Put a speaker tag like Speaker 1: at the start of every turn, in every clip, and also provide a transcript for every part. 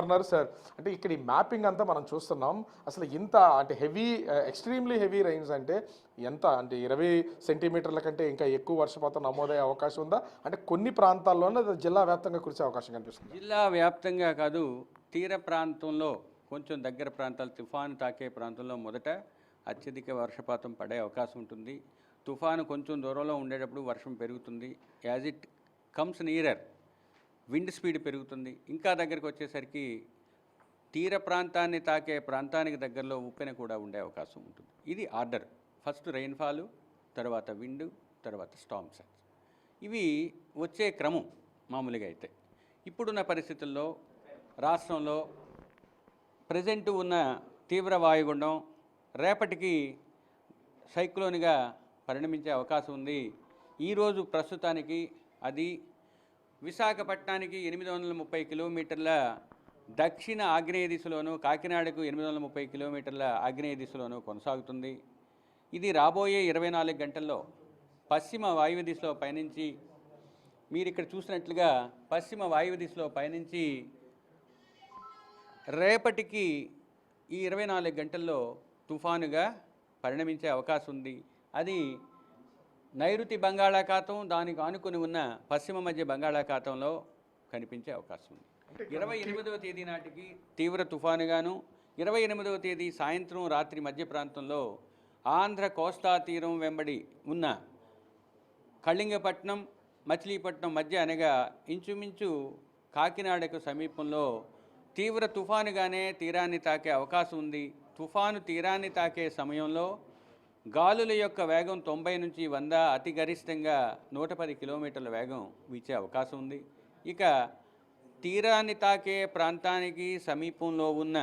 Speaker 1: అన్నారు సార్. అంటే ఇక్కడ ఈ మ్యాపింగ్ అంతా మనం చూస్తున్నాం. అసలు ఇంత అంటే హెవీ ఎక్స్‌ట్రీమ్‌లీ హెవీ రెయిన్స్ అంటే ఎంత అంటే 20 సెంటీమీటర్ల కంటే ఇంకా ఎక్కువ వర్షపాతం నమోదయ్యే అవకాశం ఉందా? అంటే కొన్ని ప్రాంతాల్లోనే అది జిల్లా వ్యాప్తంగా కురిసే అవకాశం కనిపిస్తుంది.
Speaker 2: జిల్లా వ్యాప్తంగా కాదు, తీర ప్రాంతంలో కొంచెం దగ్గర ప్రాంతాలు తుఫాను తాకే ప్రాంతంలో మొదట అత్యధిక వర్షపాతం పడే అవకాశం ఉంటుంది. తుఫాను కొంచెం దూరంలో ఉండేటప్పుడు వర్షం పెరుగుతుంది. As it comes nearer wind speed పెరుగుతుంది. ఇంకా దగ్గరికి వచ్చేసరికి తీర ప్రాంతాన్ని తాకే ప్రాంతానికి దగ్గరలో ఉప్పెన కూడా ఉండే అవకాశం ఉంటుంది. ఇది ఆర్డర్. ఫస్ట్ రెయిన్ఫాలు, తర్వాత విండ్, తర్వాత స్టార్మ్ సైన్స్. ఇవి వచ్చే క్రమం మామూలుగా అయితే. ఇప్పుడున్న పరిస్థితుల్లో రాష్ట్రంలో ప్రజెంట్ ఉన్న తీవ్ర వాయుగుండం రేపటికి సైక్లోన్గా పరిణమించే అవకాశం ఉంది. ఈరోజు ప్రస్తుతానికి అది విశాఖపట్నానికి 830 కిలోమీటర్ల దక్షిణ ఆగ్నేయ దిశలోను, కాకినాడకు 830 కిలోమీటర్ల ఆగ్నేయ దిశలోను కొనసాగుతుంది. ఇది రాబోయే 24 గంటల్లో పశ్చిమ వాయువ్య దిశలో పయనించి, మీరు ఇక్కడ చూసినట్లుగా పశ్చిమ వాయువ్య దిశలో పయనించి రేపటికి ఈ 24 గంటల్లో తుఫానుగా పరిణమించే అవకాశం ఉంది. అది నైరుతి బంగాళాఖాతం, దానికి ఆనుకుని ఉన్న పశ్చిమ మధ్య బంగాళాఖాతంలో కనిపించే అవకాశం ఉంది. 28వ తేదీ నాటికి తీవ్ర తుఫానుగాను, 28వ తేదీ సాయంత్రం రాత్రి మధ్య ప్రాంతంలో ఆంధ్ర కోస్తా తీరం వెంబడి ఉన్న కళింగపట్నం, మచిలీపట్నం మధ్య అనగా ఇంచుమించు కాకినాడకు సమీపంలో తీవ్ర తుఫానుగానే తీరాన్ని తాకే అవకాశం ఉంది. తుఫాను తీరాన్ని తాకే సమయంలో గాలుల యొక్క వేగం 90 నుంచి 100, అతి గరిష్టంగా 110 కిలోమీటర్ల వేగం వీచే అవకాశం ఉంది. ఇక తీరాన్ని తాకే ప్రాంతానికి సమీపంలో ఉన్న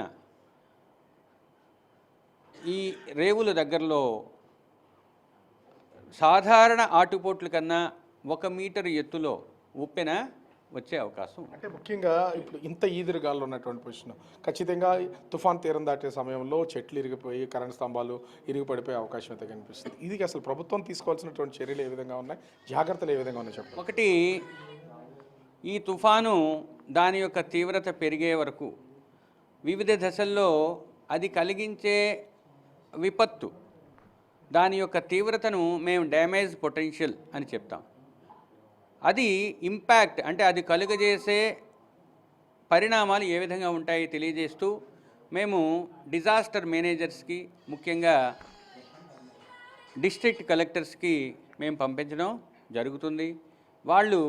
Speaker 2: ఈ రేవుల దగ్గరలో సాధారణ ఆటుపోట్ల కన్నా 1 మీటరు ఎత్తులో ఉప్పెన వచ్చే అవకాశం.
Speaker 1: అంటే ముఖ్యంగా ఇప్పుడు ఇంత ఈదురుగాలు ఉన్నటువంటి పొజిషన్ ఖచ్చితంగా తుఫాన్ తీరం దాటే సమయంలో చెట్లు ఇరిగిపోయి కరెంట్ స్తంభాలు ఇరిగిపడిపోయే అవకాశం అయితే కనిపిస్తుంది. ఇది అసలు ప్రభుత్వం తీసుకోవాల్సినటువంటి చర్యలు ఏ విధంగా ఉన్నాయి, జాగ్రత్తలు ఏ విధంగా ఉన్నాయి చెప్పండి.
Speaker 2: ఒకటి, ఈ తుఫాను దాని యొక్క తీవ్రత పెరిగే వరకు వివిధ దశల్లో అది కలిగించే విపత్తు, దాని యొక్క తీవ్రతను మేము డ్యామేజ్ పొటెన్షియల్ అని చెప్తాం. అది ఇంపాక్ట్ అంటే అది కలుగజేసే పరిణామాలు ఏ విధంగా ఉంటాయి తెలియజేస్తూ మేము డిజాస్టర్ మేనేజర్స్కి, ముఖ్యంగా డిస్ట్రిక్ట్ కలెక్టర్స్కి మేము పంపించడం జరుగుతుంది. వాళ్ళు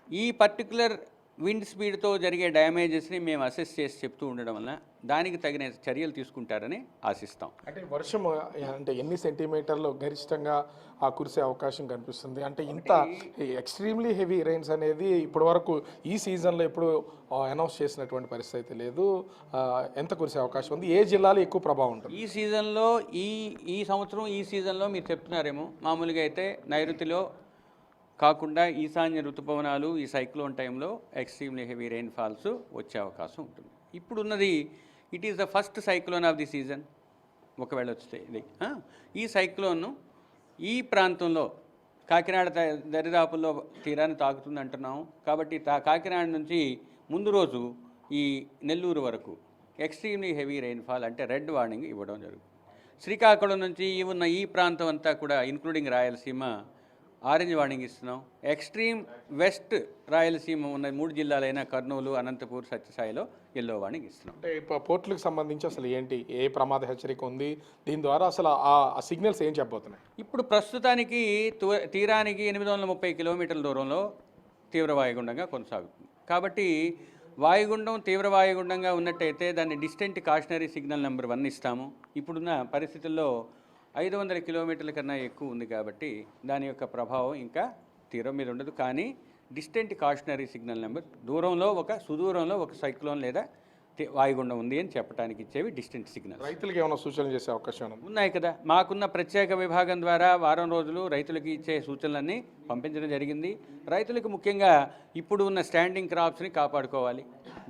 Speaker 2: ఈ పర్టికులర్ విండ్ స్పీడ్తో జరిగే డ్యామేజెస్ని మేము అసెస్ చేసి చెప్తూ ఉండడం వల్ల దానికి తగిన చర్యలు తీసుకుంటారని ఆశిస్తాం.
Speaker 1: అంటే వర్షం అంటే ఎన్ని సెంటీమీటర్లు గరిష్టంగా కురిసే అవకాశం కనిపిస్తుంది? అంటే ఇంత ఎక్స్ట్రీమ్లీ హెవీ రెయిన్స్ అనేది ఇప్పటి వరకు ఈ సీజన్లో ఎప్పుడు అనౌన్స్ చేసినటువంటి పరిస్థితి లేదు. ఎంత కురిసే అవకాశం ఉంది? ఏ జిల్లాలో ఎక్కువ ప్రభావం ఉంటుంది
Speaker 2: ఈ సీజన్లో? ఈ సంవత్సరం ఈ సీజన్లో మీరు చెప్తున్నారేమో, మామూలుగా అయితే నైరుతిలో కాకుండా ఈశాన్య ఋతుపవనాలు ఈ సైక్లోన్ టైంలో ఎక్స్ట్రీమ్లీ హెవీ రెయిన్ ఫాల్స్ వచ్చే అవకాశం ఉంటుంది. ఇప్పుడున్నది it is the first cyclone of the season. ఒకవేళ వస్తే ఇది ఈ సైక్లోన్ ఈ ప్రాంతంలో కాకినాడ దరిదాపుల్లో తీరాన్ని తాకుతుంది అంటున్నాము. కాబట్టి కాకినాడ నుంచి ముందు రోజు ఈ నెల్లూరు వరకు ఎక్స్ట్రీమ్లీ హెవీ రెయిన్ఫాల్ అంటే రెడ్ వార్నింగ్ ఇవ్వడం జరుగుతుంది. శ్రీకాకుళం నుంచి ఉన్న ఈ ప్రాంతం అంతా కూడా ఇంక్లూడింగ్ రాయలసీమ ఆరెంజ్ వార్నింగ్ ఇస్తున్నాం. ఎక్స్ట్రీమ్ వెస్ట్ రాయలసీమ ఉన్న 3 జిల్లాలైన కర్నూలు, అనంతపూర్, సత్యసాయిలో ఎల్లో వార్నింగ్ ఇస్తున్నాం.
Speaker 1: అంటే పోర్టులకు సంబంధించి అసలు ఏంటి, ఏ ప్రమాద హెచ్చరిక ఉంది, దీని ద్వారా అసలు ఆ సిగ్నల్స్ ఏం చెప్పబోతున్నాయి?
Speaker 2: ఇప్పుడు ప్రస్తుతానికి తీరానికి 830 కిలోమీటర్ల దూరంలో తీవ్ర వాయుగుండంగా కొనసాగుతుంది. కాబట్టి వాయుగుండం తీవ్ర వాయుగుండంగా ఉన్నట్టయితే దాన్ని డిస్టెంట్ కాషనరీ సిగ్నల్ నెంబర్ 1 ఇస్తాము. ఇప్పుడున్న పరిస్థితుల్లో 500 కిలోమీటర్ల కన్నా ఎక్కువ ఉంది కాబట్టి దాని యొక్క ప్రభావం ఇంకా తీరం మీద ఉండదు. కానీ డిస్టెంట్ కాషనరీ సిగ్నల్ నెంబర్, సుదూరంలో ఒక సైక్లోన్ లేదా వాయుగుండం ఉంది అని చెప్పడానికి ఇచ్చేవి డిస్టెంట్ సిగ్నల్.
Speaker 1: రైతులకు ఏమైనా సూచనలు చేసే అవకాశం
Speaker 2: ఉన్నాయి కదా. మాకున్న ప్రత్యేక విభాగం ద్వారా వారం రోజులు రైతులకి ఇచ్చే సూచనలన్నీ పంపించడం జరిగింది. రైతులకు ముఖ్యంగా ఇప్పుడు ఉన్న స్టాండింగ్ క్రాప్స్ని కాపాడుకోవాలి.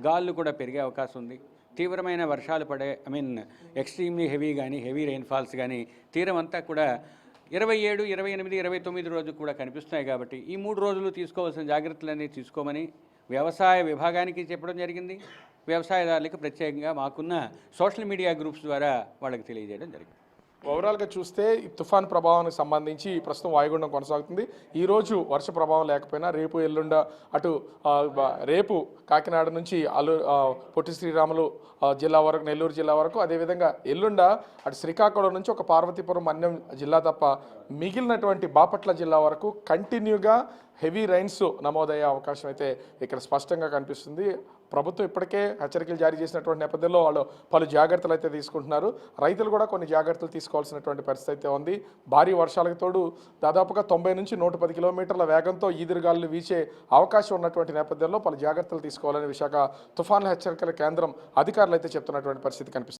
Speaker 2: గాళ్ళు కూడా పెరిగే అవకాశం ఉంది. తీవ్రమైన వర్షాలు పడే ఎక్స్ట్రీమ్లీ హెవీ కానీ హెవీ రెయిన్ఫాల్స్ కానీ తీరం అంతా కూడా 27, 28, 29 రోజు కూడా కనిపిస్తున్నాయి. కాబట్టి ఈ 3 రోజులు తీసుకోవాల్సిన జాగ్రత్తలన్నీ తీసుకోమని వ్యవసాయ విభాగానికి చెప్పడం జరిగింది. వ్యవసాయదారులకు ప్రత్యేకంగా మాకున్న సోషల్ మీడియా గ్రూప్స్ ద్వారా వాళ్ళకి తెలియజేయడం జరిగింది.
Speaker 1: ఓవరాల్గా చూస్తే ఈ తుఫాన్ ప్రభావానికి సంబంధించి ప్రస్తుతం వాయుగుండం కొనసాగుతుంది. ఈరోజు వర్ష ప్రభావం లేకపోయినా రేపు ఎల్లుండ అటు రేపు కాకినాడ నుంచి పొట్టి శ్రీరాములు జిల్లా వరకు, నెల్లూరు జిల్లా వరకు, అదేవిధంగా ఎల్లుండ అటు శ్రీకాకుళం నుంచి ఒక పార్వతీపురం మన్యం జిల్లా తప్ప మిగిలినటువంటి బాపట్ల జిల్లా వరకు కంటిన్యూగా హెవీ రైన్స్ నమోదయ్యే అవకాశం అయితే ఇక్కడ స్పష్టంగా కనిపిస్తుంది. ప్రభుత్వం ఇప్పటికే హెచ్చరికలు జారీ చేసినటువంటి నేపథ్యంలో వాళ్ళు పలు జాగ్రత్తలు అయితే తీసుకుంటున్నారు. రైతులు కూడా కొన్ని జాగ్రత్తలు తీసుకోవాల్సినటువంటి పరిస్థితి అయితే ఉంది. భారీ వర్షాలకు తోడు దాదాపుగా 90 నుంచి 110 కిలోమీటర్ల వేగంతో ఈదురుగాలు వీచే అవకాశం ఉన్నటువంటి నేపథ్యంలో పలు జాగ్రత్తలు తీసుకోవాలని విశాఖ తుఫాన్ల హెచ్చరికల కేంద్రం అధికారులు అయితే చెప్తున్నటువంటి పరిస్థితి కనిపిస్తుంది.